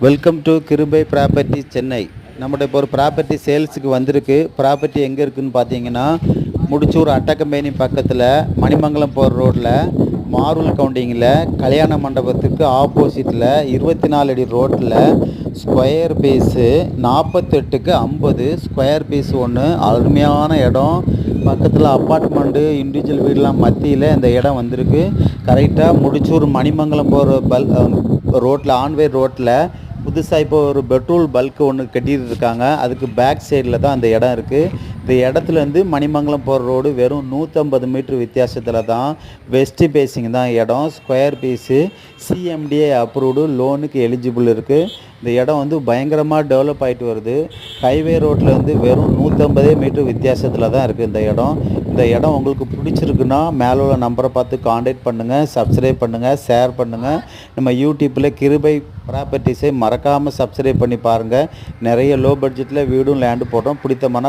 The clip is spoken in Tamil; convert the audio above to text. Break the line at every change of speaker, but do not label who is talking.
வெல்கம் டு கிருபை ப்ராப்பர்ட்டி சென்னை. நம்மகிட்ட இப்போ ஒரு ப்ராப்பர்ட்டி சேல்ஸுக்கு வந்திருக்கு. ப்ராப்பர்ட்டி எங்கே இருக்குதுன்னு பார்த்தீங்கன்னா, முடிச்சூர் அட்டக்கம்பேனி பக்கத்தில் மணிமங்கலம் போகிற ரோட்டில் மார்வல் கவுண்டிங்கில் கல்யாண மண்டபத்துக்கு ஆப்போசிட்டில் 24 அடி ரோட்டில் ஸ்கொயர் பீஸு 48க்கு 50 ஸ்கொயர் பீஸ் ஒன்று. அருமையான இடம். பக்கத்தில் அப்பார்ட்மெண்ட்டு இண்டிவிஜுவல் வீடெலாம் மத்தியில் இந்த இடம் வந்திருக்கு. கரெக்டாக முடிச்சூர் மணிமங்கலம் போகிற ரோட்டில் ஆன்வே ரோட்டில் புதுசாக இப்போ ஒரு பெட்ரோல் பல்க் ஒன்று கட்டிட்டு இருக்காங்க. அதுக்கு பேக் சைடில் தான் அந்த இடம் இருக்குது. இந்த இடத்துலேருந்து மணிமங்கலம் போகிற ரோடு வெறும் 150 மீட்ரு வித்தியாசத்தில் தான். வெஸ்ட்டு பேசிங் தான் இடம். ஸ்கொயர் பீஸு சிஎம்டிஏ அப்ரூவ்டு, லோனுக்கு எலிஜிபிள் இருக்குது. இந்த இடம் வந்து பயங்கரமாக டெவலப் ஆகிட்டு வருது. ஹைவே ரோட்டில் வந்து வெறும் 150 மீட்ரு வித்தியாசத்தில் தான் இருக்குது இந்த இடம். இந்த இடம் உங்களுக்கு பிடிச்சிருக்குன்னா மேலே உள்ள நம்பரை பார்த்து காண்டாக்ட் பண்ணுங்கள், சப்ஸ்கிரைப் பண்ணுங்கள், ஷேர் பண்ணுங்கள். நம்ம யூடியூப்பில் கிருபை ப்ராப்பர்ட்டிஸை மறக்காமல் சப்ஸ்கிரைப் பண்ணி பாருங்கள். நிறைய லோ பட்ஜெட்டில் வீடும் லேண்டு போட்டோம். பிடித்தமான